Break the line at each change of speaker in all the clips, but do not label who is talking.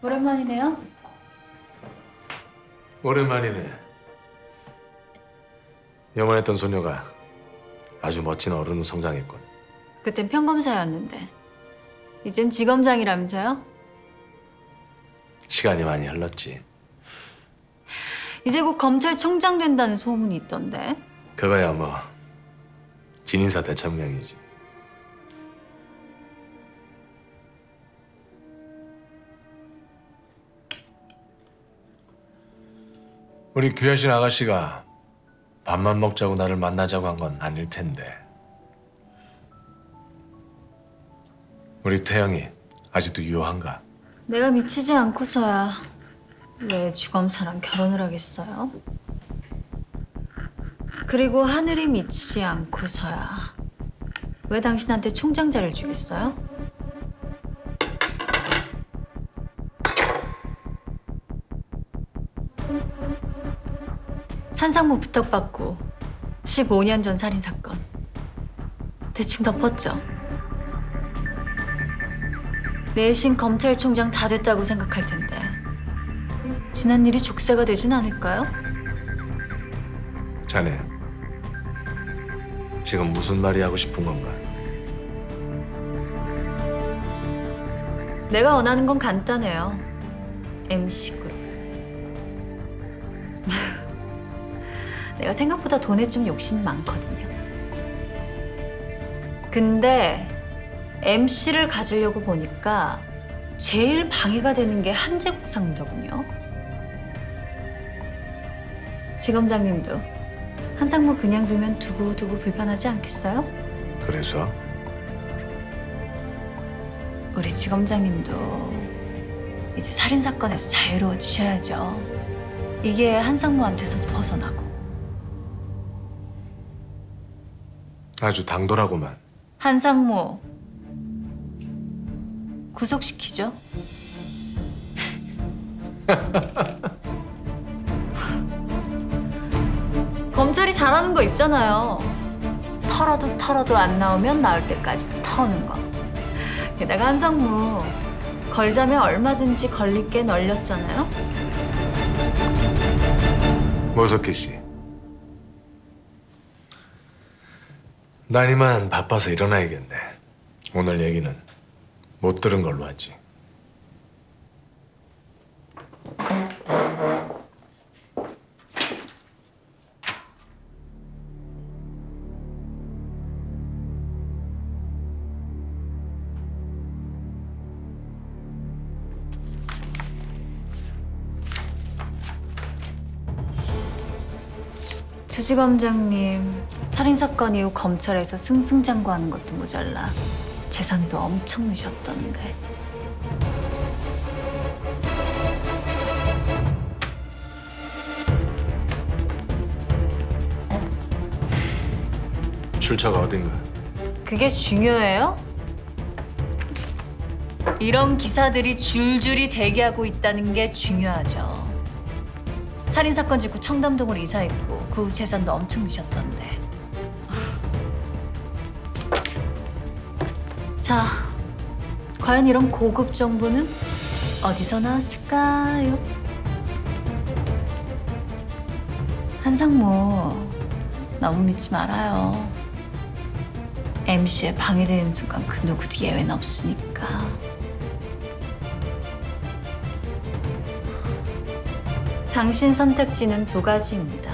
오랜만이네요.
오랜만이네. 염원했던 소녀가 아주 멋진 어른으로 성장했군.
그땐 평검사였는데 이젠 지검장이라면서요?
시간이 많이 흘렀지.
이제 곧 검찰총장 된다는 소문이 있던데.
그거야 뭐 진인사 대천명이지. 우리 귀하신 아가씨가 밥만 먹자고 나를 만나자고 한 건 아닐 텐데. 우리 태영이 아직도 유효한가?
내가 미치지 않고서야 왜 주검사랑 결혼을 하겠어요? 그리고 하늘이 미치지 않고서야 왜 당신한테 총장자를 주겠어요? 한상무 부탁받고 15년 전 살인사건 대충 덮었죠? 내신 검찰총장 다 됐다고 생각할 텐데 지난 일이 족쇄가 되진 않을까요?
자네 지금 무슨 말이 하고 싶은 건가?
내가 원하는 건 간단해요. MC그룹. 내가 생각보다 돈에 좀 욕심이 많거든요. 근데 MC를 가지려고 보니까 제일 방해가 되는 게 한제국상더군요. 지검장님도 한상무 그냥 두면 두고두고 불편하지 않겠어요?
그래서?
우리 지검장님도 이제 살인사건에서 자유로워지셔야죠. 이게 한상무한테서 벗어나고.
아주 당돌하고만.
한상무 구속시키죠. 검찰이 잘하는 거 있잖아요. 털어도 안 나오면 나올 때까지 터는 거. 게다가 한상무 걸자면 얼마든지 걸릴 게 널렸잖아요.
모석희 씨. 난 이만 바빠서 일어나야겠네. 오늘 얘기는 못 들은 걸로 하지.
주지검장님, 살인사건 이후 검찰에서 승승장구하는 것도 모자라 재산도 엄청 넣으셨던데.
출처가 어딘가?
그게 중요해요? 이런 기사들이 줄줄이 대기하고 있다는 게 중요하죠. 살인사건 직후 청담동으로 이사했고 그 후 재산도 엄청 드셨던데. 자, 과연 이런 고급 정보는 어디서 나왔을까요? 한상무, 너무 믿지 말아요. MC에 방해되는 순간 그 누구도 예외는 없으니까. 당신 선택지는 두 가지입니다.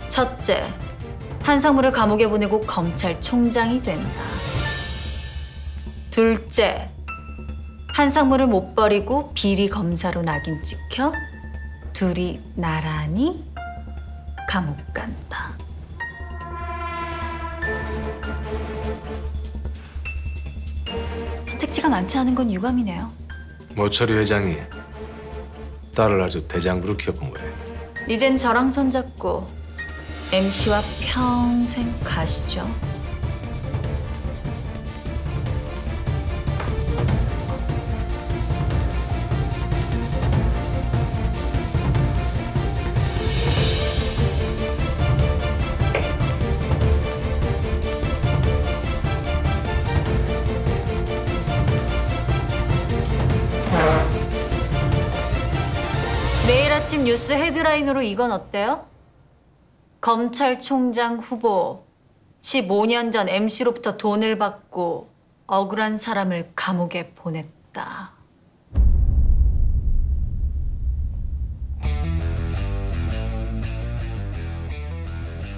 첫째, 한상무를 감옥에 보내고 검찰총장이 된다. 둘째, 한상무를 못 버리고 비리 검사로 낙인 찍혀 둘이 나란히 감옥 간다. 선택지가 많지 않은 건 유감이네요.
모철이 회장이 딸을 아주 대장부로 키워본 거예요.
이젠 저랑 손잡고 MC와 평생 가시죠. 아침 뉴스 헤드라인으로 이건 어때요? 검찰총장 후보 15년 전 MC로부터 돈을 받고 억울한 사람을 감옥에 보냈다.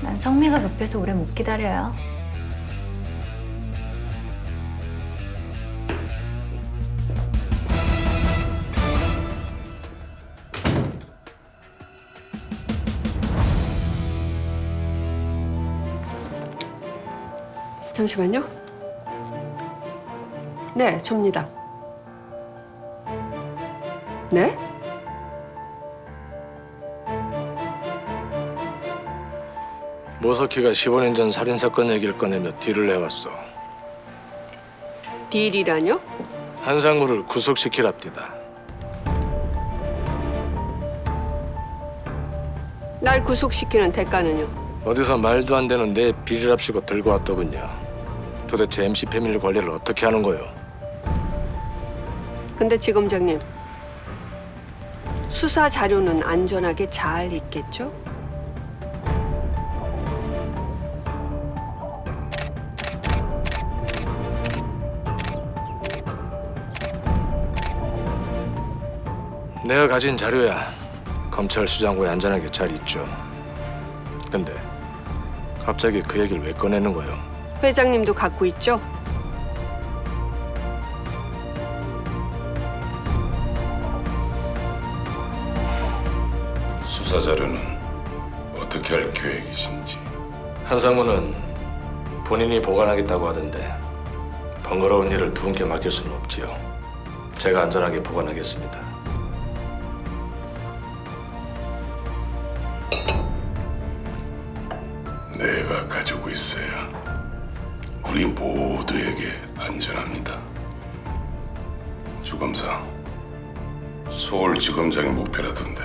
난 성미가 급해서 오래 못 기다려요.
잠시만요. 네, 접니다. 네?
모석희가 15년 전 살인사건 얘기를 꺼내며 딜을 해왔어.
딜이라뇨?
한상무를 구속시키랍디다.
날 구속시키는 대가는요?
어디서 말도 안 되는 내 비리랍시고 들고 왔더군요. 도대체 MC 패밀리 관리를 어떻게 하는 거요?
근데 지검장님, 수사 자료는 안전하게 잘 있겠죠?
내가 가진 자료야 검찰 수장고에 안전하게 잘 있죠. 근데 갑자기 그 얘기를 왜 꺼내는 거요?
회장님도 갖고 있죠?
수사 자료는 어떻게 할 계획이신지.
한상무는 본인이 보관하겠다고 하던데 번거로운 일을 두 분께 맡길 수는 없지요. 제가 안전하게 보관하겠습니다.
내가 가지고 있어야 우리 모두에게 안전합니다. 주검사, 서울지검장이 목표라던데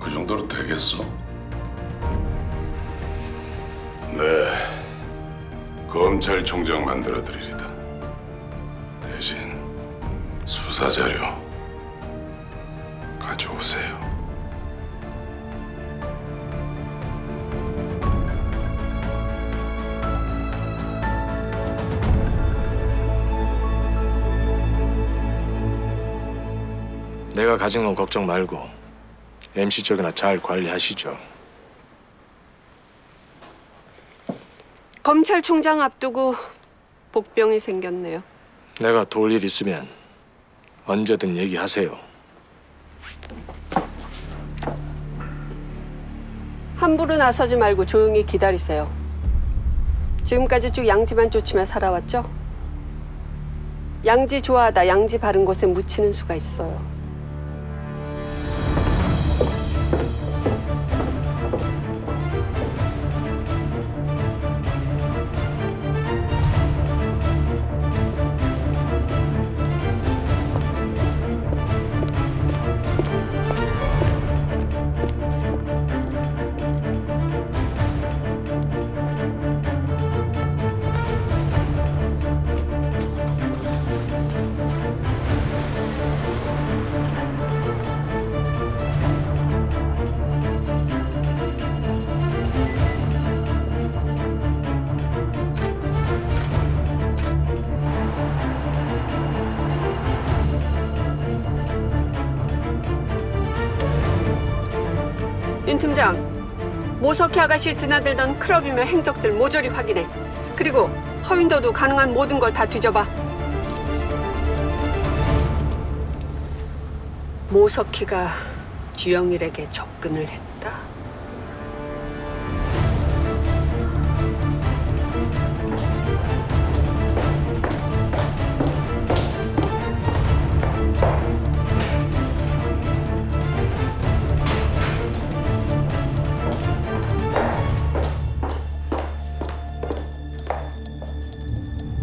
그 정도로 되겠어? 네, 검찰총장 만들어드리리다. 대신 수사 자료 가져오세요.
내가 가진 건 걱정 말고 MC 쪽이나 잘 관리하시죠.
검찰총장 앞두고 복병이 생겼네요.
내가 도울 일 있으면 언제든 얘기하세요.
함부로 나서지 말고 조용히 기다리세요. 지금까지 쭉 양지만 쫓으며 살아왔죠? 양지 좋아하다 양지 바른 곳에 묻히는 수가 있어요. 윤 팀장, 모석희 아가씨 드나들던 클럽이며 행적들 모조리 확인해. 그리고 허윈도도 가능한 모든 걸 다 뒤져봐. 모석희가 주영일에게 접근을 했다.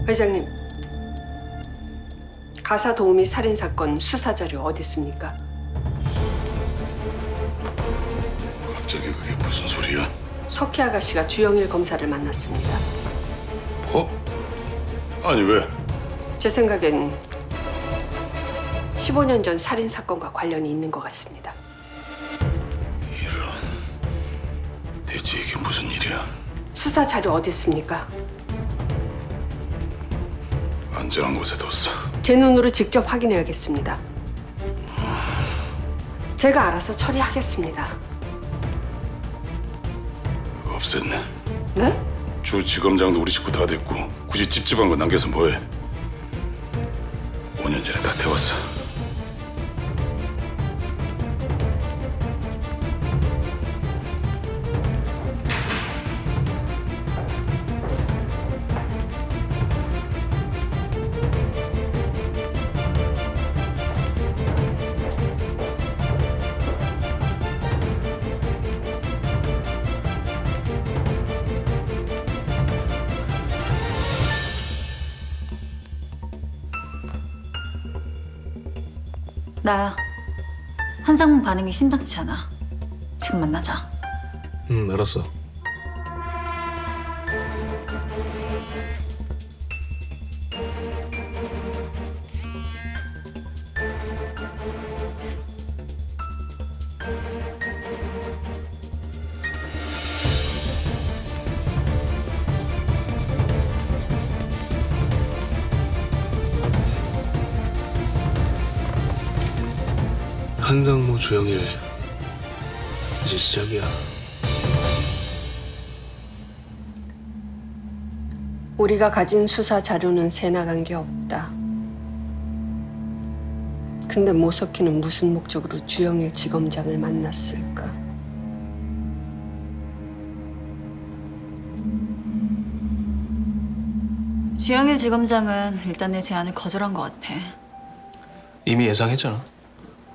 회장님, 가사 도우미 살인 사건 수사 자료 어디 있습니까?
갑자기 그게 무슨 소리야?
석희 아가씨가 주영일 검사를 만났습니다.
뭐? 아니 왜?
제 생각엔 15년 전 살인 사건과 관련이 있는 것 같습니다.
대체 이게 무슨 일이야?
수사 자료 어디 있습니까?
안전한 곳에 뒀어.
제 눈으로 직접 확인해야겠습니다. 제가 알아서 처리하겠습니다.
없앴네.
네?
주 지검장도 우리 식구 다 됐고 굳이 찝찝한 거 남겨서 뭐해? 5년 전에 다 태웠어.
나야. 한상문 반응이 심상치 않아. 지금 만나자.
알았어. 한상무 주영일 이제 시작이야.
우리가 가진 수사 자료는 새 나간 게 없다. 근데 모석희는 무슨 목적으로 주영일 지검장을 만났을까?
주영일 지검장은 일단 내 제안을 거절한 것 같아.
이미 예상했잖아.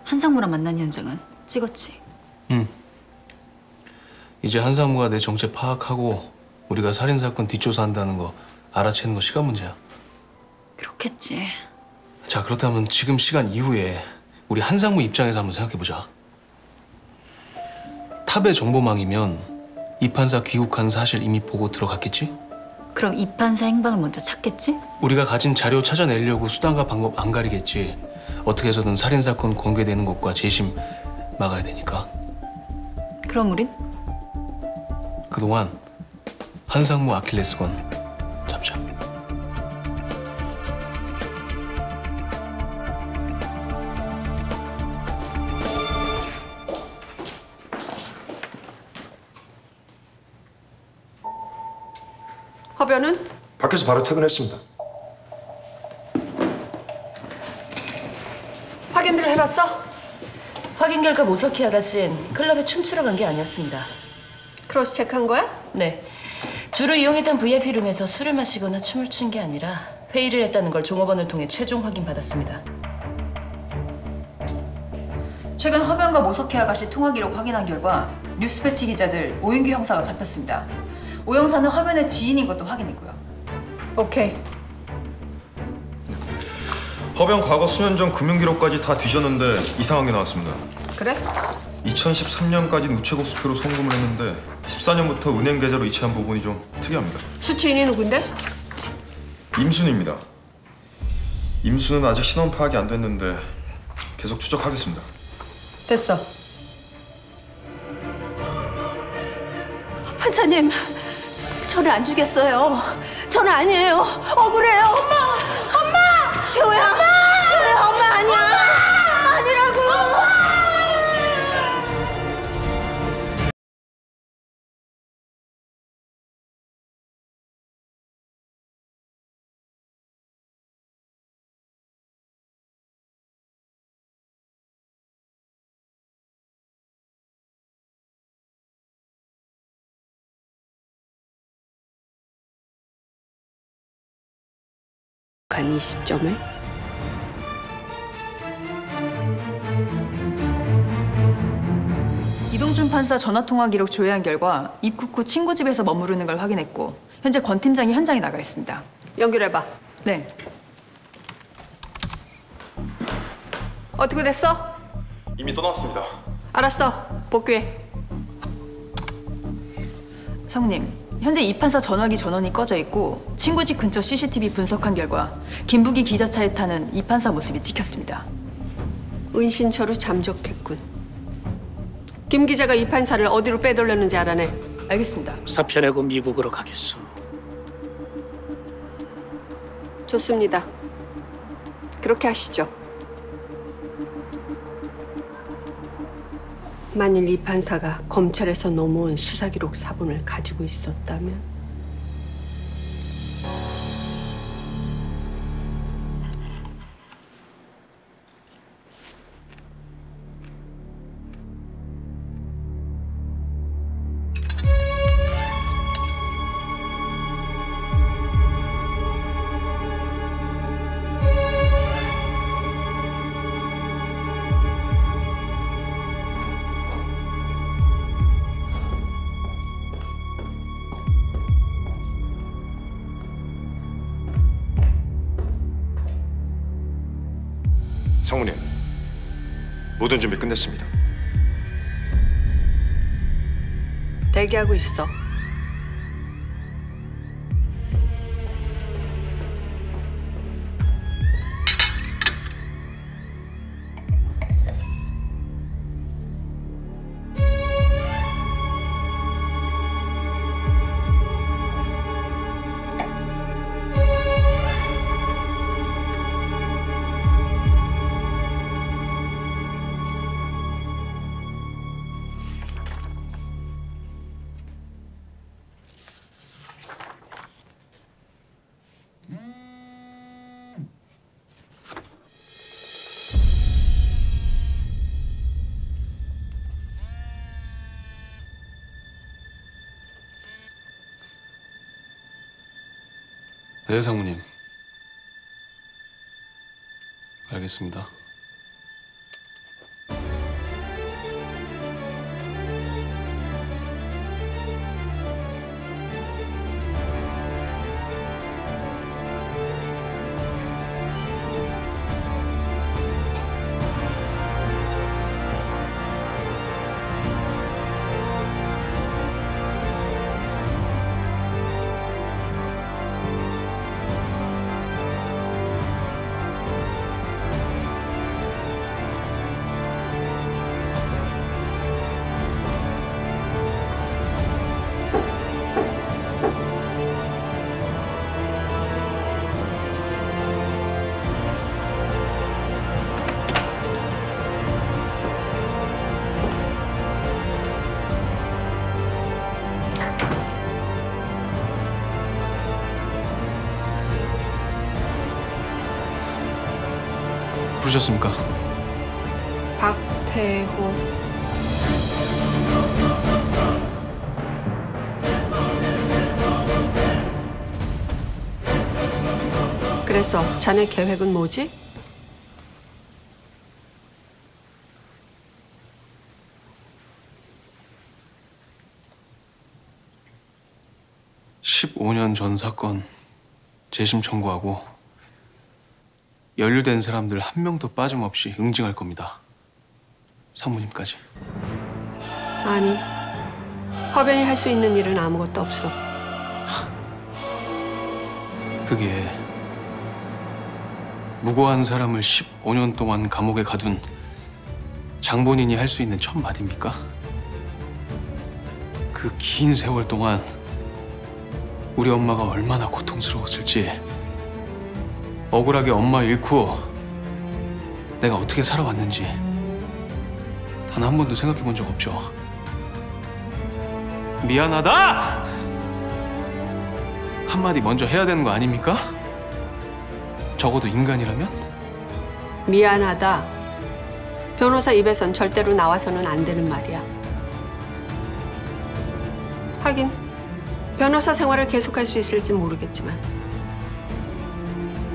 한상무랑 만난 현장은 찍었지.
이제 한상무가 내 정체 파악하고 우리가 살인사건 뒷조사한다는 거 알아채는 거 시간 문제야.
그렇겠지.
자, 그렇다면 지금 시간 이후에 우리 한상무 입장에서 한번 생각해보자. 탑의 정보망이면 이 판사 귀국한 사실 이미 보고 들어갔겠지?
그럼 이 판사 행방을 먼저 찾겠지?
우리가 가진 자료 찾아내려고 수단과 방법 안 가리겠지. 어떻게 해서든 살인사건 공개되는 것과 재심 막아야 되니까.
그럼 우린?
그동안 한상무 아킬레스건 잡자.
허변은?
밖에서 바로 퇴근했습니다.
확인들을 해봤어?
확인 결과 모석희 아가씨는 클럽에 춤추러 간 게 아니었습니다.
크로스 체크한 거야?
네. 주로 이용했던 VIP룸에서 술을 마시거나 춤을 춘 게 아니라 회의를 했다는 걸 종업원을 통해 최종 확인받았습니다.
최근 허변과 모석희 아가씨 통화 기록 확인한 결과 뉴스패치 기자들 오윤규 형사가 잡혔습니다. 오 형사는 허변의 지인인 것도 확인했고요.
오케이.
허변 과거 수년 전 금융기록까지 다 뒤졌는데 이상한 게 나왔습니다.
그래?
2013년까지는 우체국 수표로 송금을 했는데 14년부터 은행 계좌로 이체한 부분이 좀 특이합니다.
수취인이 누군데?
임순입니다. 임순은 아직 신원 파악이 안 됐는데 계속 추적하겠습니다.
됐어.
판사님, 저는 안 죽였어요. 저는 아니에요. 억울해요. 엄마! 태호야! 태호야, 엄마 아니야! 아니라고!
이 시점에
이동준 판사 전화통화 기록 조회한 결과 입국 후 친구 집에서 머무르는 걸 확인했고 현재 권 팀장이 현장에 나가 있습니다.
연결해봐.
네.
어떻게 됐어?
이미 떠났습니다.
알았어. 복귀해.
사모님, 현재 이 판사 전화기 전원이 꺼져 있고 친구 집 근처 CCTV 분석한 결과 김부기 기자차에 타는 이 판사 모습이 찍혔습니다.
은신처로 잠적했군. 김 기자가 이 판사를 어디로 빼돌렸는지 알아내.
알겠습니다.
사표내고 미국으로 가겠소.
좋습니다. 그렇게 하시죠. 만일 이 판사가 검찰에서 넘어온 수사기록 사본을 가지고 있었다면
상무님, 모든 준비 끝냈습니다.
대기하고 있어.
네, 상무님. 알겠습니다. 부르셨습니까?
박태호. 그래서 자네 계획은 뭐지?
(15년) 전 사건 재심 청구하고 연루된 사람들 한 명도 빠짐없이 응징할 겁니다. 상무님까지.
아니, 허변이 할 수 있는 일은 아무것도 없어.
그게 무고한 사람을 15년 동안 감옥에 가둔 장본인이 할 수 있는 첫 마디입니까? 그 긴 세월 동안 우리 엄마가 얼마나 고통스러웠을지, 억울하게 엄마 잃고 내가 어떻게 살아왔는지 단 한 번도 생각해 본 적 없죠. 미안하다! 한마디 먼저 해야 되는 거 아닙니까? 적어도 인간이라면?
미안하다. 변호사 입에선 절대로 나와서는 안 되는 말이야. 하긴 변호사 생활을 계속할 수 있을진 모르겠지만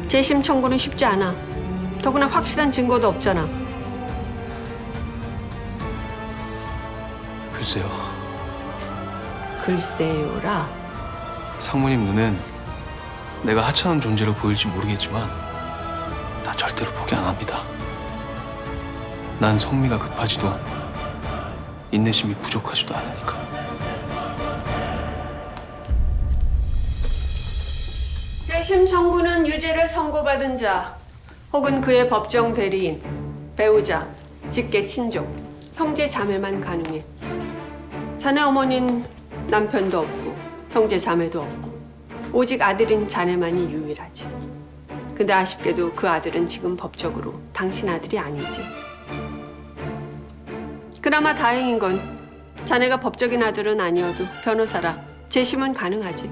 재심 청구는 쉽지 않아. 더구나 확실한 증거도 없잖아.
글쎄요.
글쎄요라.
상무님 눈엔 내가 하찮은 존재로 보일지 모르겠지만 나 절대로 포기 안 합니다. 난 성미가 급하지도 인내심이 부족하지도 않으니까.
재심 청구는 유죄를 선고받은 자 혹은 그의 법정 대리인, 배우자, 직계 친족, 형제 자매만 가능해. 자네 어머니는 남편도 없고 형제 자매도 없고 오직 아들인 자네만이 유일하지. 근데 아쉽게도 그 아들은 지금 법적으로 당신 아들이 아니지. 그나마 다행인 건 자네가 법적인 아들은 아니어도 변호사라 재심은 가능하지.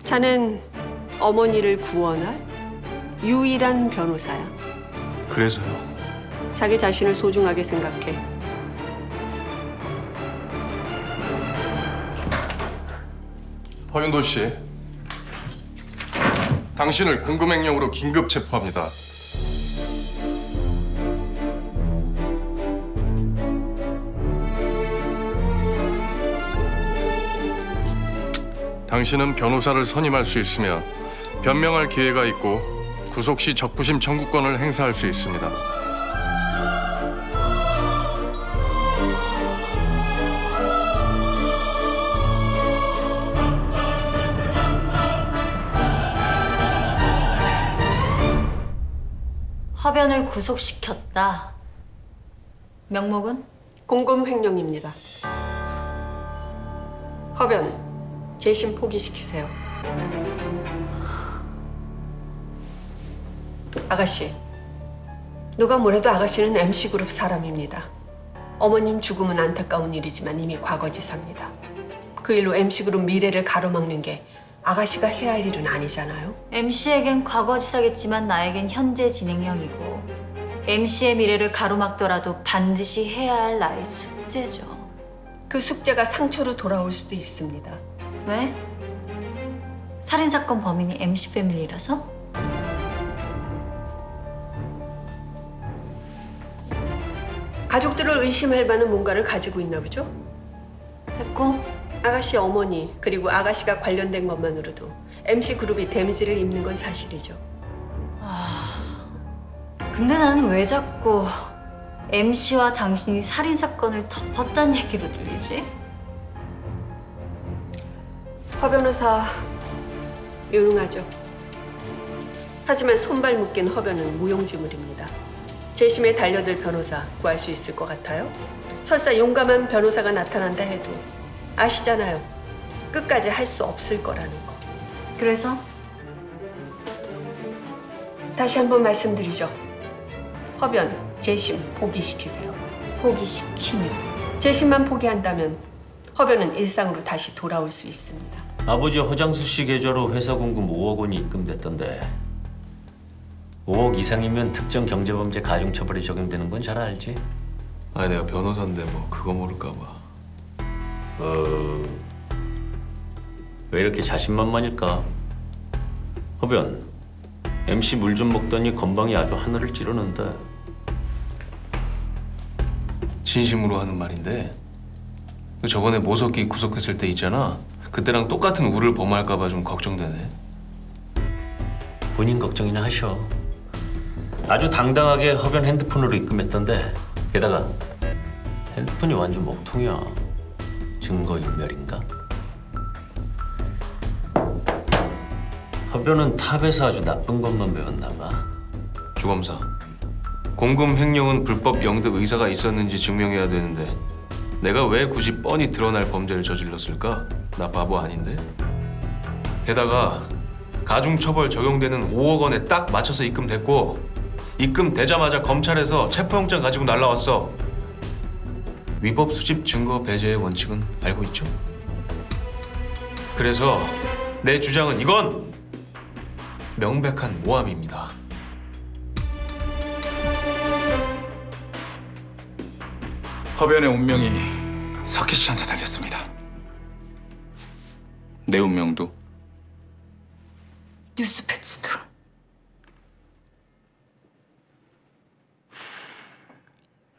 자넨 어머니를 구원할 유일한 변호사야.
그래서요.
자기 자신을 소중하게 생각해.
허윤도 씨, 당신을 공금횡령으로 긴급 체포합니다. 당신은 변호사를 선임할 수 있으며 변명할 기회가 있고 구속 시 적부심 청구권을 행사할 수 있습니다.
허변을 구속시켰다. 명목은?
공금횡령입니다. 허변, 재심 포기시키세요. 아가씨, 누가 뭐래도 아가씨는 MC그룹 사람입니다. 어머님 죽음은 안타까운 일이지만 이미 과거지사입니다. 그 일로 MC그룹 미래를 가로막는 게 아가씨가 해야 할 일은 아니잖아요.
MC에겐 과거지사겠지만 나에겐 현재 진행형이고 MC의 미래를 가로막더라도 반드시 해야 할 나의 숙제죠.
그 숙제가 상처로 돌아올 수도 있습니다.
왜? 살인사건 범인이 MC 패밀리라서?
가족들을 의심할 만한 뭔가를 가지고 있나 보죠?
됐고,
아가씨 어머니 그리고 아가씨가 관련된 것만으로도 MC그룹이 데미지를 입는 건 사실이죠.
근데 나는 왜 자꾸 MC와 당신이 살인사건을 덮었다는 얘기로 들리지?
허 변호사 유능하죠. 하지만 손발 묶인 허변은 무용지물입니다. 재심에 달려들 변호사 구할 수 있을 것 같아요? 설사 용감한 변호사가 나타난다 해도 아시잖아요. 끝까지 할 수 없을 거라는 거.
그래서?
다시 한번 말씀드리죠. 허변, 재심 포기시키세요.
포기시키면?
재심만 포기한다면 허변은 일상으로 다시 돌아올 수 있습니다.
아버지 허장수 씨 계좌로 회사 공금 5억 원이 입금됐던데 5억 이상이면 특정 경제범죄 가중처벌이 적용되는 건 잘 알지?
아, 내가 변호사인데 뭐 그거 모를까 봐.
왜 이렇게 자신만만일까? 허변, MC 물 좀 먹더니 건방이 아주 하늘을 찌르는데.
진심으로 하는 말인데 저번에 모석기 구속했을 때 있잖아. 그때랑 똑같은 우를 범할까 봐 좀 걱정되네.
본인 걱정이나 하셔. 아주 당당하게 허변 핸드폰으로 입금했던데 게다가 핸드폰이 완전 먹통이야. 증거인멸인가? 허변은 탑에서 아주 나쁜 것만 배웠나 봐.
주검사, 공금 횡령은 불법 영득 의사가 있었는지 증명해야 되는데 내가 왜 굳이 뻔히 드러날 범죄를 저질렀을까? 나 바보 아닌데? 게다가 가중처벌 적용되는 5억 원에 딱 맞춰서 입금됐고 입금되자마자 검찰에서 체포영장 가지고 날라왔어. 위법 수집 증거 배제의 원칙은 알고 있죠? 그래서 내 주장은 이건 명백한 모함입니다.
허변의 운명이 석희 씨한테 달렸습니다. 내 운명도.
뉴스패치도.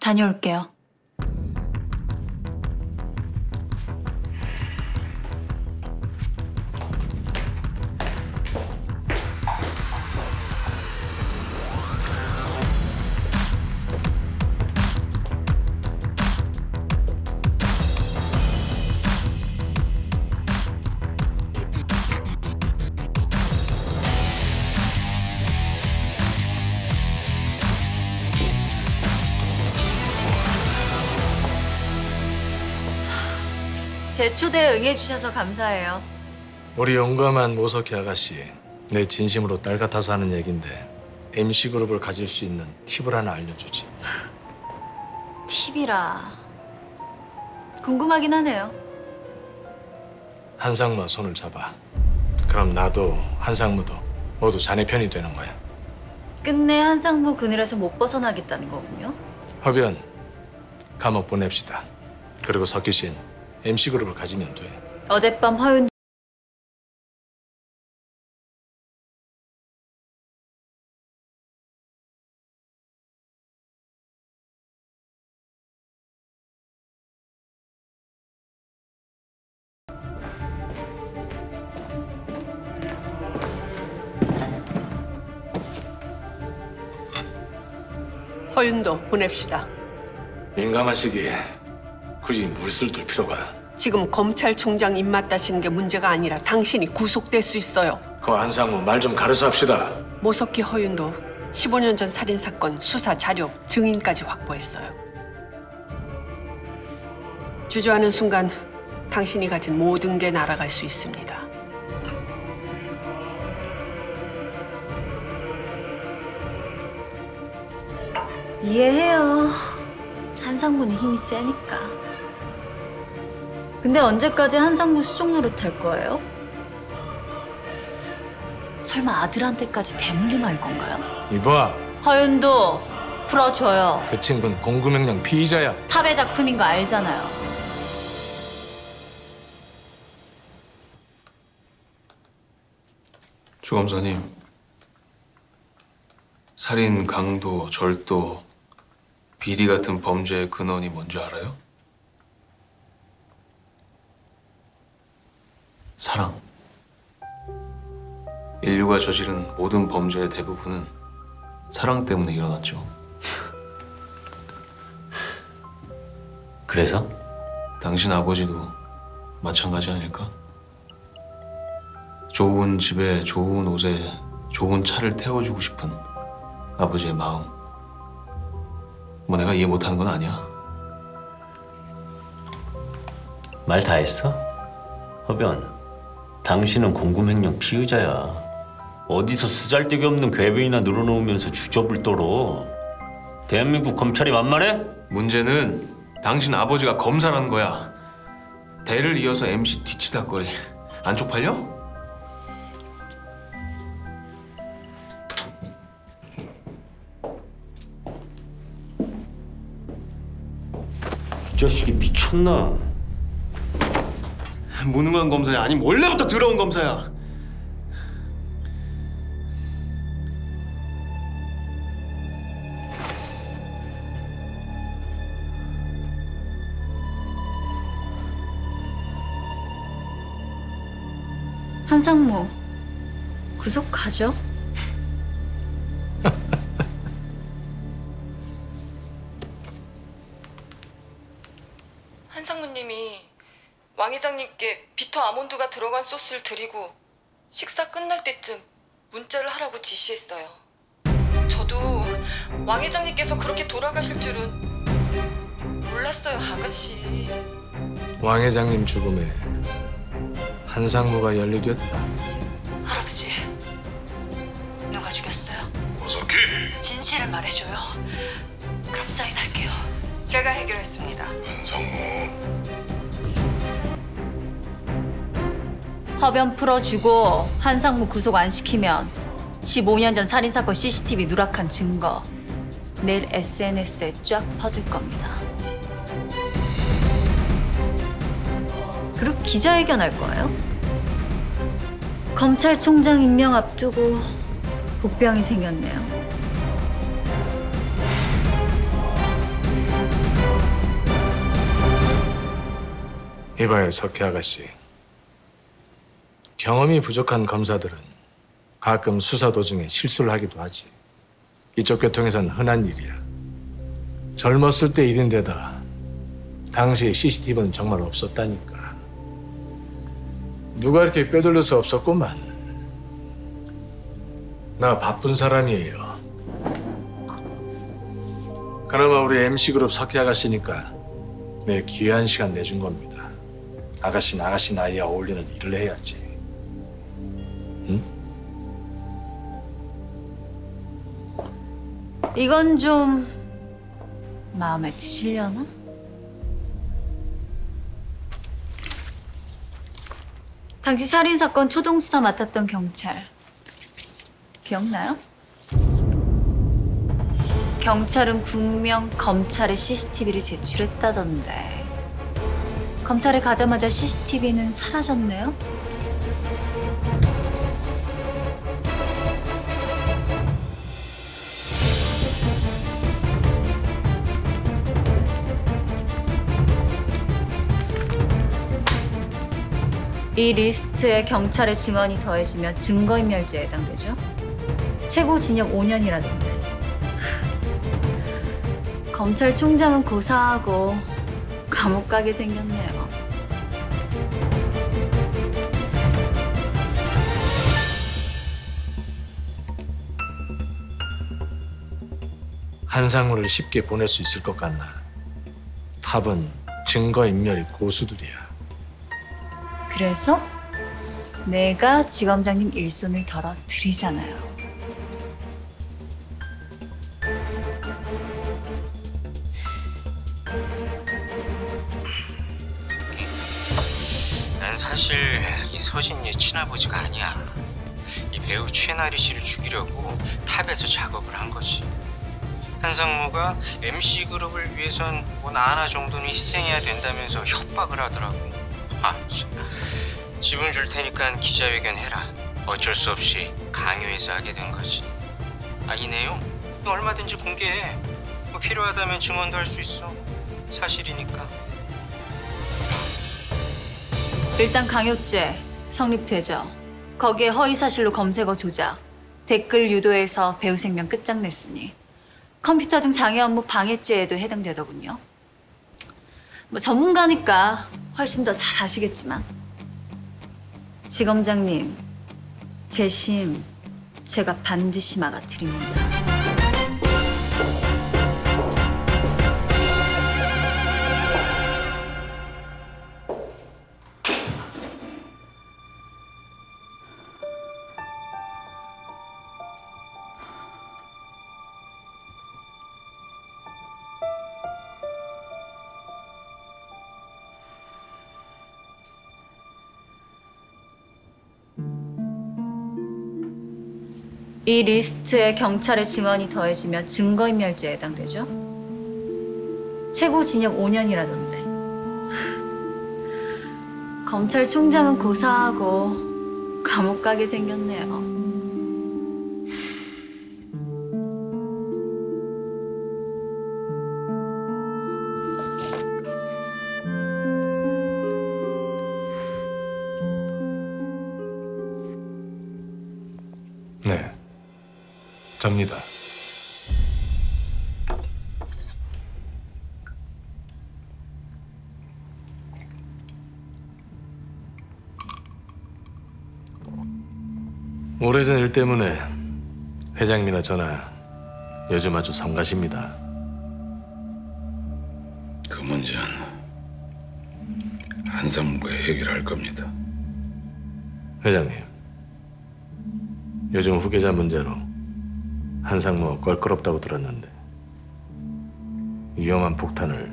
다녀올게요. 제 초대에 응해주셔서 감사해요.
우리 용감한 모석희 아가씨, 내 진심으로 딸 같아서 하는 얘긴데 MC그룹을 가질 수 있는 팁을 하나 알려주지.
팁이라 궁금하긴 하네요.
한상무와 손을 잡아. 그럼 나도 한상무도 모두 자네 편이 되는 거야.
끝내 한상무 그늘에서 못 벗어나겠다는 거군요.
허변, 감옥 보냅시다. 그리고 석희 씨는 MC그룹을 가지면 돼.
어젯밤 허윤
허윤도 보냅시다.
민감한 시기에 굳이 무리수를 둘 필요가.
지금 검찰총장 입맛 다시는 게 문제가 아니라 당신이 구속될 수 있어요.
그 한상무 말 좀 가려서 합시다.
모석희 허윤도 15년 전 살인사건 수사 자료, 증인까지 확보했어요. 주저하는 순간 당신이 가진 모든 게 날아갈 수 있습니다.
이해해요. 한상무는 힘이 세니까. 근데 언제까지 한상무 수종 노릇 할 거예요? 설마 아들한테까지 대물림 할 건가요?
이봐,
허윤도 풀어줘요.
그 친구는 공구명령 피의자야.
탑의 작품인 거 알잖아요.
주 검사님, 살인, 강도, 절도, 비리 같은 범죄의 근원이 뭔지 알아요? 사랑. 인류가 저지른 모든 범죄의 대부분은 사랑 때문에 일어났죠.
그래서?
당신 아버지도 마찬가지 아닐까? 좋은 집에, 좋은 옷에, 좋은 차를 태워주고 싶은 아버지의 마음. 뭐 내가 이해 못하는 건 아니야.
말 다 했어? 허변, 당신은 공금횡령 피의자야. 어디서 쓰잘데기 없는 궤변이나 늘어놓으면서 주접을 떨어. 대한민국 검찰이 만만해?
문제는 당신 아버지가 검사라는 거야. 대를 이어서 MC 뒤치다거리. 안 쪽팔려?
이 자식이 미쳤나?
무능한 검사야. 아니 원래부터 더러운 검사야.
한상무 구속하죠?
한상무님이 왕 회장님께 비터 아몬드가 들어간 소스를 드리고 식사 끝날 때쯤 문자를 하라고 지시했어요. 저도 왕 회장님께서 그렇게 돌아가실 줄은 몰랐어요, 아가씨.
왕 회장님 죽음에 한상무가 연루됐다.
할아버지, 누가 죽였어요?
모석희!
진실을 말해줘요. 그럼 사인할게요.
제가 해결했습니다.
한상무.
허변 풀어주고 한상무 구속 안 시키면 15년 전 살인사건 CCTV 누락한 증거 내일 SNS에 쫙 퍼질 겁니다. 그리고 기자회견 할 거예요? 검찰총장 임명 앞두고 복병이 생겼네요.
이봐요, 석희 아가씨. 경험이 부족한 검사들은 가끔 수사 도중에 실수를 하기도 하지. 이쪽 계통에선 흔한 일이야. 젊었을 때 일인데다 당시 CCTV는 정말 없었다니까. 누가 이렇게 빼돌릴 수 없었구만. 나 바쁜 사람이에요. 그나마 우리 MC그룹 석희 아가씨니까 내 귀한 시간 내준 겁니다. 아가씨는 아가씨 나이에 어울리는 일을 해야지. 응?
이건 좀 마음에 드시려나? 당시 살인사건 초동수사 맡았던 경찰 기억나요? 경찰은 분명 검찰에 CCTV를 제출했다던데 검찰에 가자마자 CCTV는 사라졌네요? 이 리스트에 경찰의 증언이 더해지면 증거인멸죄에 해당되죠? 최고 징역 5년이라던데. 검찰총장은 고사하고 감옥 가게 생겼네요.
한상무를 쉽게 보낼 수 있을 것 같나? 탑은 증거인멸이 고수들이야.
그래서 내가 지검장님 일손을 덜어 드리잖아요.
난 사실 이 서진이의 친아버지가 아니야. 이 배우 최나리 씨를 죽이려고 탑에서 작업을 한 거지. 한상무가 MC 그룹을 위해선 뭐 나 하나 정도는 희생해야 된다면서 협박을 하더라고. 아, 지분 줄 테니까 기자회견 해라. 어쩔 수 없이 강요해서 하게 된 거지. 아, 이 내용 얼마든지 공개해. 뭐 필요하다면 증언도 할 수 있어. 사실이니까.
일단 강요죄 성립되죠. 거기에 허위사실로 검색어 조작, 댓글 유도해서 배우 생명 끝장냈으니 컴퓨터 등 장애 업무 방해죄에도 해당되더군요. 뭐 전문가니까 훨씬 더 잘 아시겠지만 지검장님, 재심 제가 반드시 막아드립니다. 이 리스트에 경찰의 증언이 더해지면 증거인멸죄에 해당되죠? 최고 징역 5년이라던데. 검찰총장은 고사하고 감옥 가게 생겼네요.
네, 접니다. 오래전 일 때문에 회장님이나 저나 요즘 아주 성가십니다.
그 문제는 한상무가 해결할 겁니다.
회장님, 요즘 후계자 문제로 한상무가 껄끄럽다고 들었는데 위험한 폭탄을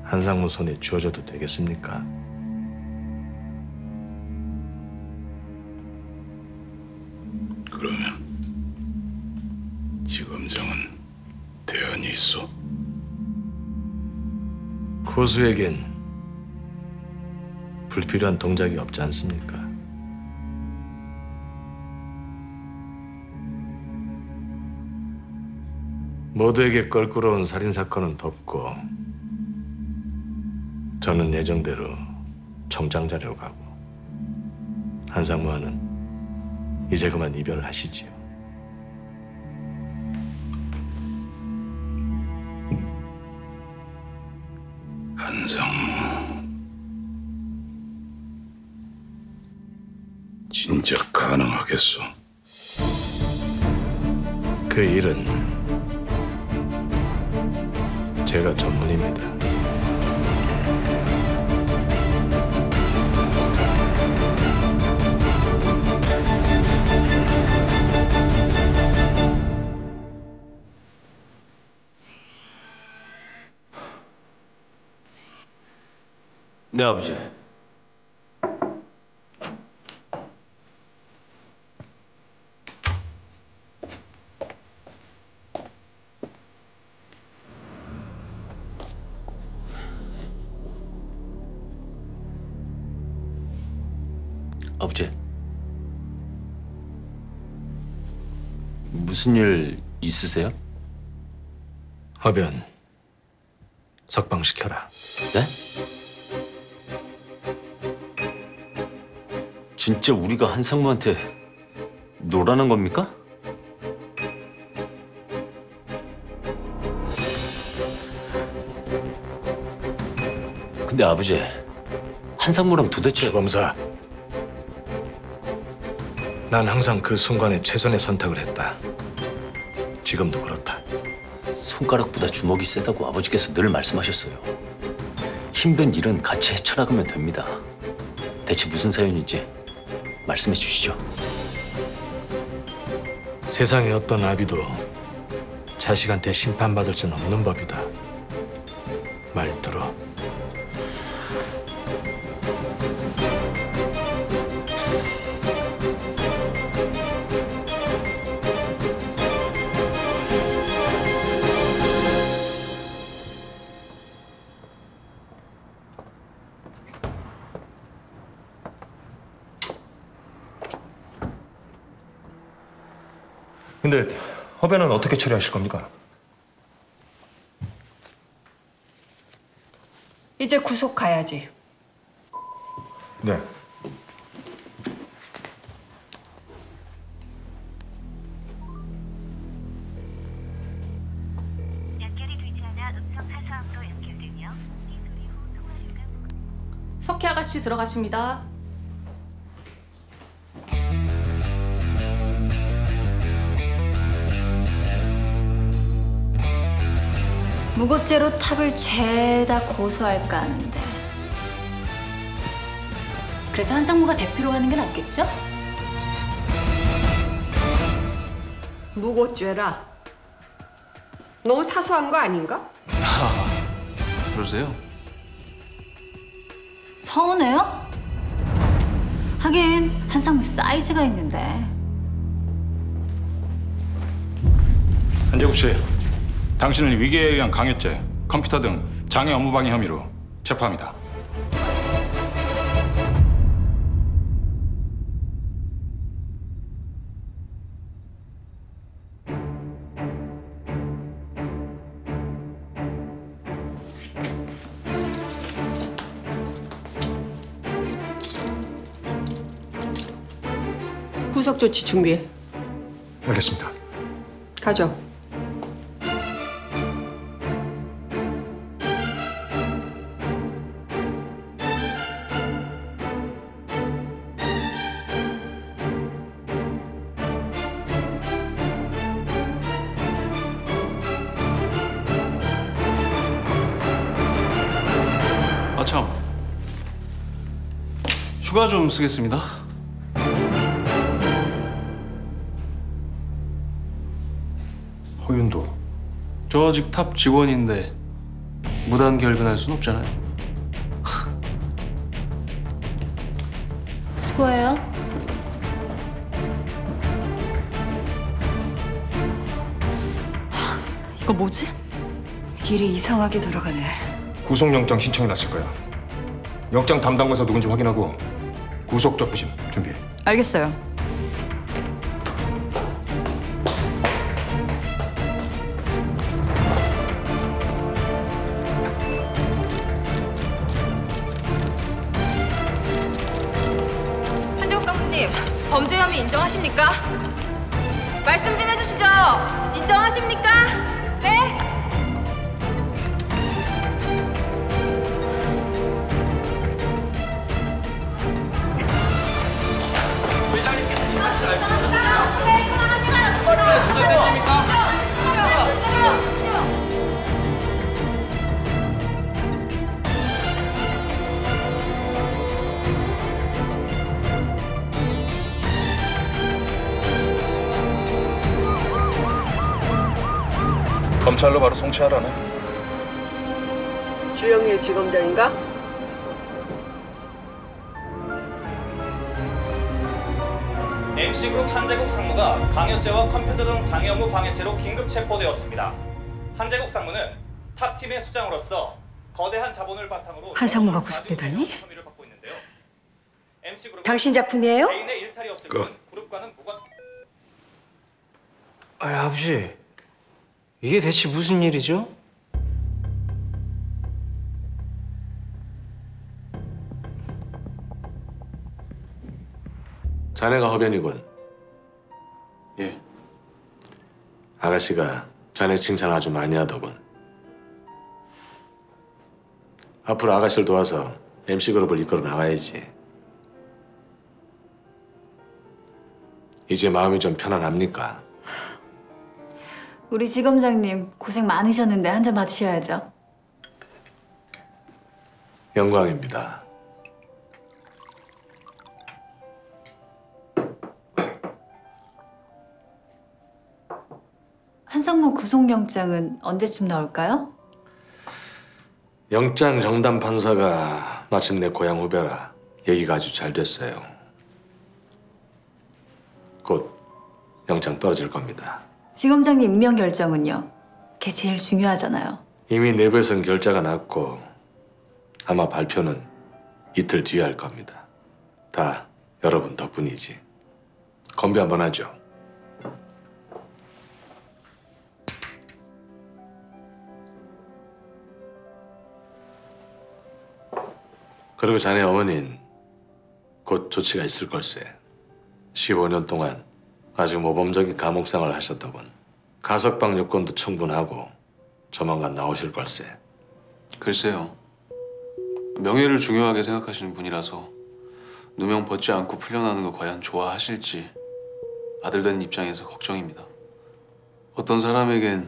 한상무 손에 쥐어줘도 되겠습니까?
그러면 지검장은 대안이 있어.
고수에겐 불필요한 동작이 없지 않습니까? 모두에게 껄끄러운 살인사건은 덮고 저는 예정대로 청장 자료 가고 한상무와는 이제 그만 이별을 하시지요.
한상무 진짜 가능하겠어?
그 일은 제가 전문입니다.
네, 아버지. 아버지. 무슨 일 있으세요?
허변 석방시켜라.
네? 진짜 우리가 한상무한테 노라는 겁니까? 근데 아버지, 한상무랑 도대체...
주검사, 난 항상 그 순간에 최선의 선택을 했다. 지금도 그렇다.
손가락보다 주먹이 세다고 아버지께서 늘 말씀하셨어요. 힘든 일은 같이 헤쳐나가면 됩니다. 대체 무슨 사연인지 말씀해 주시죠.
세상의 어떤 아비도 자식한테 심판받을 수는 없는 법이다. 말 들어.
근데 허변은 어떻게 처리하실 겁니까?
이제 구속 가야지.
네.
석희 아가씨 들어가십니다.
무고죄로 탑을 죄다 고소할까 하는데 그래도 한상무가 대표로 하는 게 낫겠죠?
무고죄라. 너무 사소한 거 아닌가?
그러세요?
서운해요? 하긴 한상무 사이즈가 있는데.
한재국 씨, 당신을 위계에 의한 강요죄, 컴퓨터 등 장애 업무방해 혐의로 체포합니다.
구속 조치 준비해.
알겠습니다.
가죠.
아 참. 휴가 좀 쓰겠습니다.
허윤도.
저 아직 탑 직원인데 무단 결근할 순 없잖아요.
수고해요.
이거 뭐지? 일이 이상하게 돌아가네.
구속영장 신청해 놨을 거야. 영장 담당 검사 누군지 확인하고 구속 적부심 준비해.
알겠어요.
한재국 상무님, 범죄 혐의 인정하십니까? 말씀 좀 해주시죠. 인정하십니까? 네?
검찰로 바로 송치하라네.
주영일 지검장인가?
MC그룹 한재국 상무가 강요죄와 컴퓨터 등 장애 업무 방해죄로 긴급 체포되었습니다. 한재국 상무는 탑팀의 수장으로서 거대한 자본을 바탕으로
한상무가 구속되다니? 당신 작품이에요?
그룹과는 무관...
아버지, 이게 대체 무슨 일이죠?
자네가 허변이군.
예.
아가씨가 자네 칭찬 아주 많이 하더군. 앞으로 아가씨를 도와서 MC그룹을 이끌어 나가야지. 이제 마음이 좀 편안합니까?
우리 지검장님 고생 많으셨는데 한 잔 받으셔야죠.
영광입니다.
한상무 구속영장은 언제쯤 나올까요?
영장 정담 판사가 마침내 고향 후배라 얘기가 아주 잘 됐어요. 곧 영장 떨어질 겁니다.
지검장님 임명 결정은요? 그게 제일 중요하잖아요.
이미 내부에선 결자가 났고 아마 발표는 이틀 뒤에 할 겁니다. 다 여러분 덕분이지. 건배 한번 하죠. 그리고 자네 어머니는 곧 조치가 있을 걸세. 15년 동안 아주 모범적인 감옥 생활을 하셨더군. 가석방 요건도 충분하고 조만간 나오실 걸세.
글쎄요. 명예를 중요하게 생각하시는 분이라서 누명 벗지 않고 풀려나는 거 과연 좋아하실지 아들 된 입장에서 걱정입니다. 어떤 사람에겐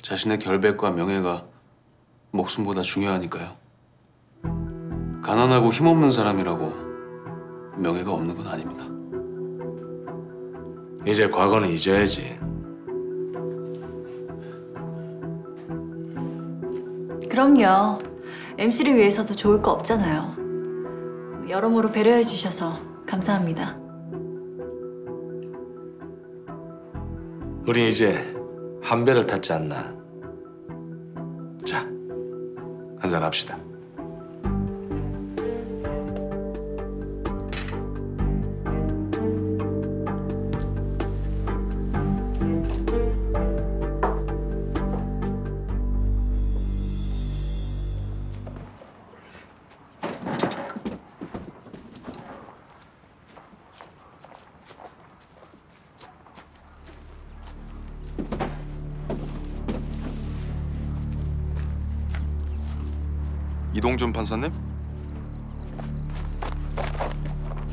자신의 결백과 명예가 목숨보다 중요하니까요. 가난하고 힘없는 사람이라고 명예가 없는 건 아닙니다.
이제 과거는 잊어야지.
그럼요. MC를 위해서도 좋을 거 없잖아요. 여러모로 배려해 주셔서 감사합니다.
우린 이제 한 배를 탔지 않나. 자, 한잔 합시다.
이동준 판사님?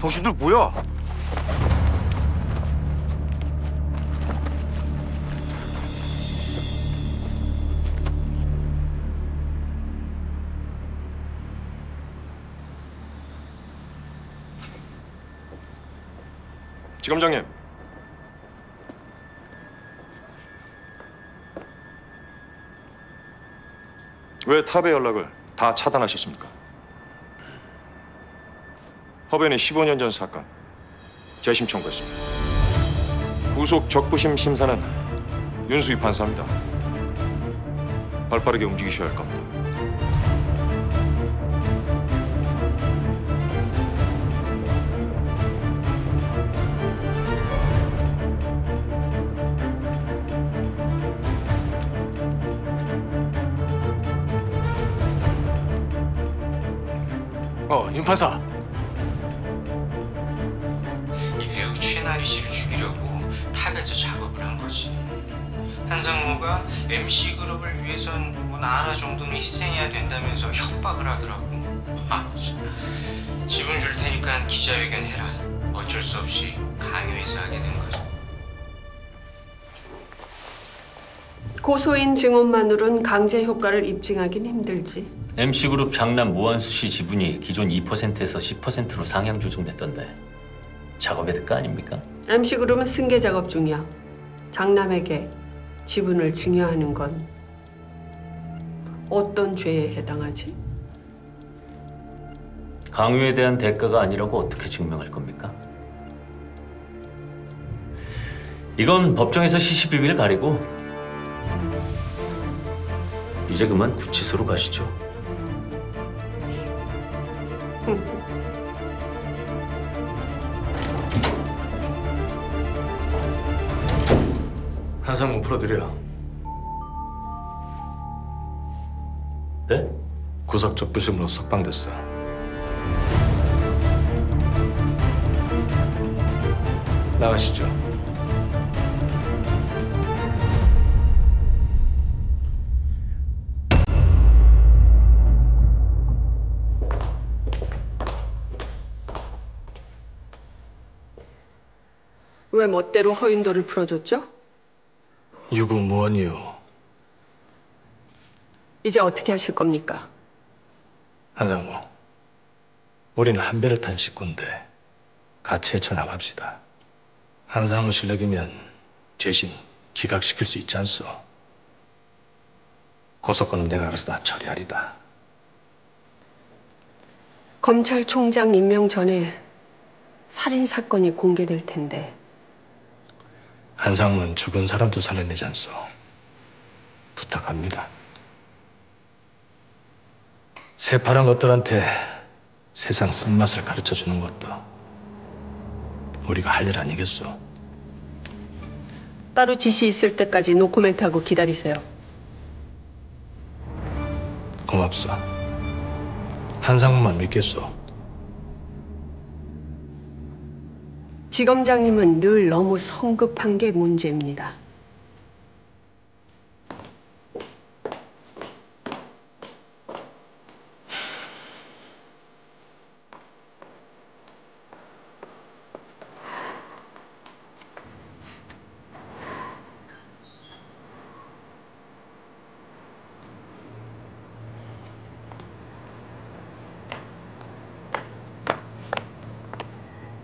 당신들 뭐야? 지검장님. 왜 탑의 연락을 다 차단하셨습니까? 허변의 15년 전 사건 재심 청구했습니다. 구속 적부심 심사는 윤수희 판사입니다. 발빠르게 움직이셔야 할 겁니다.
윤 판사.
이 배우 최나리 씨를 죽이려고 탑에서 작업을 한 거지. 한상무가 MC 그룹을 위해선 뭐 나라 정도는 희생해야 된다면서 협박을 하더라고. 지분 줄 테니까 기자회견 해라. 어쩔 수 없이 강요해서 하게 된 거지.
고소인 증언만으론 강제 효과를 입증하긴 힘들지.
MC그룹 장남 무한수 씨 지분이 기존 2%에서 10%로 상향 조정됐던데 작업의 대가 아닙니까?
MC그룹은 승계 작업 중이야. 장남에게 지분을 증여하는 건 어떤 죄에 해당하지?
강요에 대한 대가가 아니라고 어떻게 증명할 겁니까? 이건 법정에서 CCTV를 가리고 이제 그만 구치소로 가시죠.
한상무 풀어드려.
네?
구속적 부심으로 석방됐어. 나가시죠.
왜 멋대로 허인도를 풀어줬죠?
유구무원이요.
이제 어떻게 하실 겁니까?
한상무, 우리는 한 배를 탄 식구인데 같이 헤쳐나갑시다. 한상무 실력이면 재심 기각시킬 수 있지 않소? 고소권은 내가 알아서 다 처리하리다.
검찰총장 임명 전에 살인 사건이 공개될 텐데.
한상무는 죽은 사람도 살려내지 않소? 부탁합니다. 새파란 것들한테 세상 쓴맛을 가르쳐주는 것도 우리가 할 일 아니겠소?
따로 지시 있을 때까지 노코멘트하고 기다리세요.
고맙소. 한상무만 믿겠소.
지검장님은 늘 너무 성급한 게 문제입니다.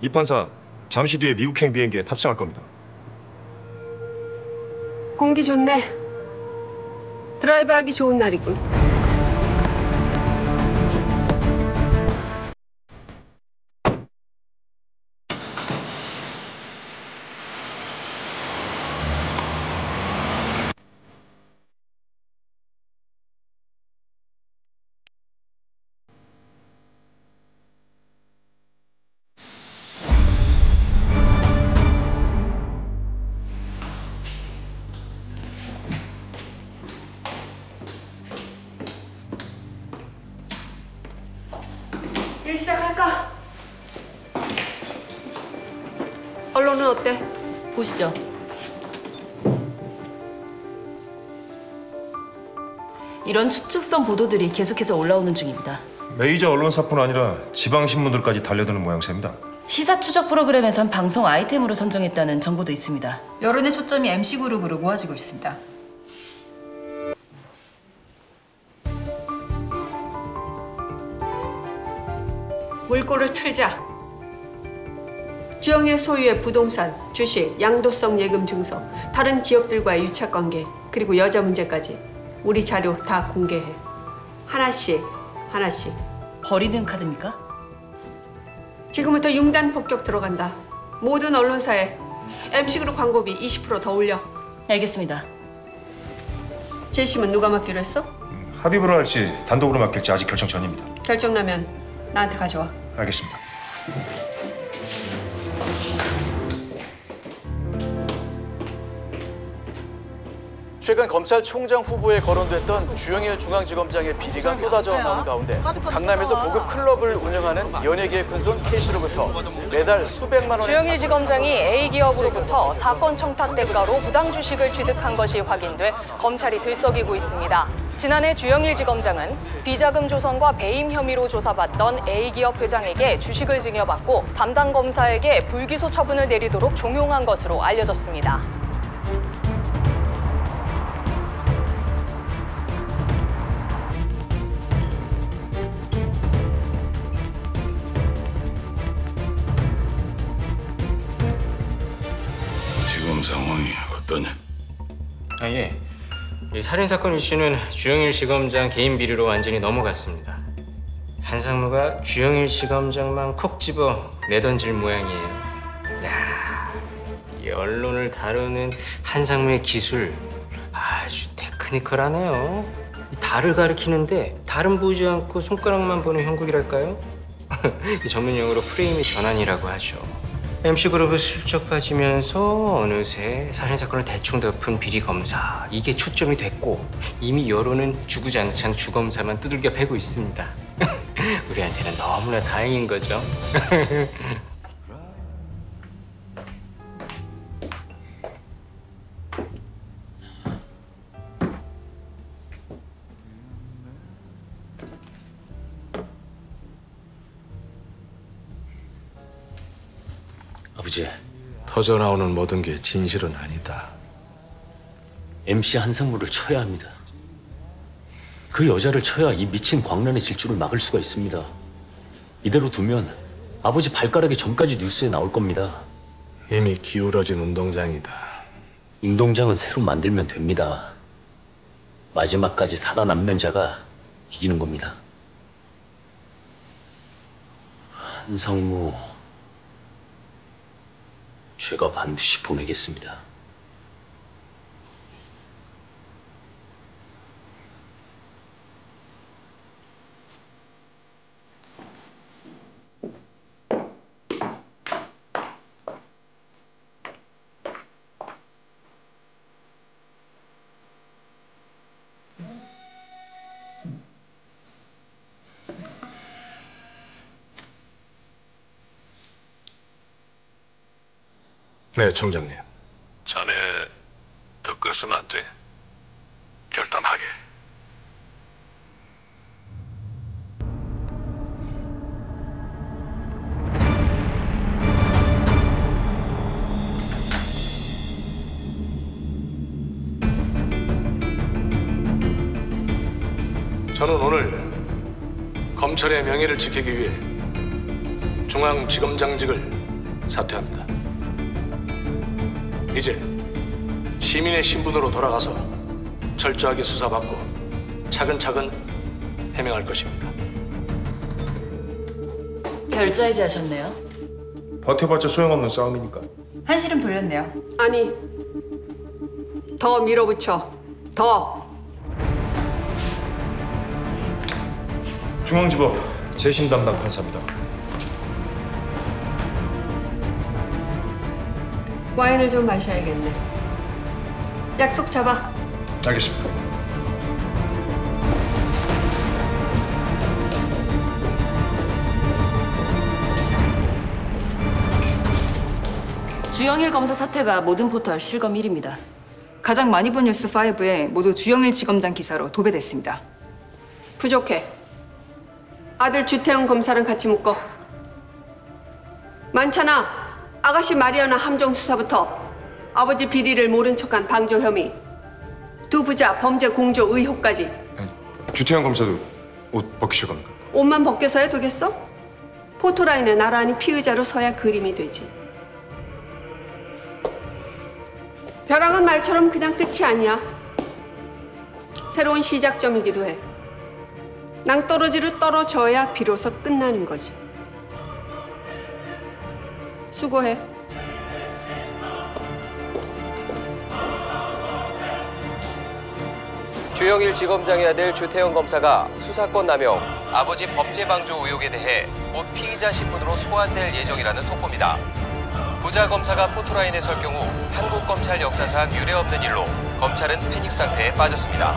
이 판사 잠시 뒤에 미국행 비행기에 탑승할 겁니다.
공기 좋네. 드라이브하기 좋은 날이군. 일 시작할까? 언론은 어때?
보시죠. 이런 추측성 보도들이 계속해서 올라오는 중입니다.
메이저 언론사뿐 아니라 지방신문들까지 달려드는 모양새입니다.
시사 추적 프로그램에선 방송 아이템으로 선정했다는 정보도 있습니다.
여론의 초점이 MC그룹으로 모아지고 있습니다.
물꼬를 틀자. 주영일 소유의 부동산, 주식, 양도성 예금 증서, 다른 기업들과의 유착관계, 그리고 여자 문제까지 우리 자료 다 공개해. 하나씩, 하나씩.
버리는 카드입니까?
지금부터 융단 폭격 들어간다. 모든 언론사에 MC그룹 광고비 20% 더 올려.
알겠습니다.
재심은 누가 맡기로 했어?
합의부로 할지 단독으로 맡길지 아직 결정 전입니다.
결정 나면 나한테 가져와.
알겠습니다.
최근 검찰총장 후보에 거론됐던 주영일 중앙지검장의 비리가 쏟아져 나온 가운데 강남에서 고급 클럽을 운영하는 연예계의 큰손 K씨로부터 매달 수백만 원의
주영일 지검장이 A기업으로부터 사건 청탁 대가로 부당 주식을 취득한 것이 확인돼 검찰이 들썩이고 있습니다. 지난해 주영일 지검장은 비자금 조성과 배임 혐의로 조사받던 A기업 회장에게 주식을 증여받고 담당 검사에게 불기소 처분을 내리도록 종용한 것으로 알려졌습니다.
지금 상황이 어떠냐?
예. 이 살인사건 이슈는 주영일 시검장 개인 비리로 완전히 넘어갔습니다. 한상무가 주영일 시검장만 콕 집어 내던질 모양이에요. 야, 이 언론을 다루는 한상무의 기술 아주 테크니컬하네요. 달을 가리키는데 달은 보지 않고 손가락만 보는 형국이랄까요? 이 전문 용어로 프레임의 전환이라고 하죠. MC그룹을 슬쩍 빠지면서 어느새 살인사건을 대충 덮은 비리검사, 이게 초점이 됐고 이미 여론은 주구장창 주검사만 두들겨 패고 있습니다. 우리한테는 너무나 다행인 거죠.
아버지,
터져나오는 모든 게 진실은 아니다.
MC 한상무를 쳐야 합니다. 그 여자를 쳐야 이 미친 광란의 질주를 막을 수가 있습니다. 이대로 두면 아버지 발가락이 전까지 뉴스에 나올 겁니다.
이미 기울어진 운동장이다.
운동장은 새로 만들면 됩니다. 마지막까지 살아남는 자가 이기는 겁니다. 한상무, 제가 반드시 보내겠습니다.
네, 총장님.
자네 더 끌으면 안 돼. 결단하게.
저는 오늘 검찰의 명예를 지키기 위해 중앙지검장직을 사퇴합니다. 이제 시민의 신분으로 돌아가서 철저하게 수사받고 차근차근 해명할 것입니다.
결자해지 하셨네요.
버텨봤자 소용없는 싸움이니까.
한시름 돌렸네요.
아니, 더 밀어붙여. 더.
중앙지법 재심 담당 판사입니다.
와인을 좀 마셔야겠네. 약속 잡아.
알겠습니다.
주영일 검사 사태가 모든 포털 실검 1위입니다.
가장 많이 본 뉴스 5에 모두 주영일 지검장 기사로 도배됐습니다.
부족해. 아들 주태영 검사랑 같이 묶어. 많잖아. 아가씨 마리아나 함정 수사부터 아버지 비리를 모른 척한 방조 혐의, 두 부자 범죄 공조 의혹까지.
주태영 검사도 옷 벗기셔 갑니까?
옷만 벗겨서야 되겠어? 포토라인에 나란히 피의자로 서야 그림이 되지. 벼랑은 말처럼 그냥 끝이 아니야. 새로운 시작점이기도 해. 낭떠러지로 떨어져야 비로소 끝나는 거지. 수고해.
주영일 지검장의 아들 주태영 검사가 수사권 남용, 아버지 범죄 방조 의혹에 대해 곧 피의자 신분으로 소환될 예정이라는 속보입니다. 부자 검사가 포토라인에 설 경우 한국 검찰 역사상 유례없는 일로 검찰은 패닉 상태에 빠졌습니다.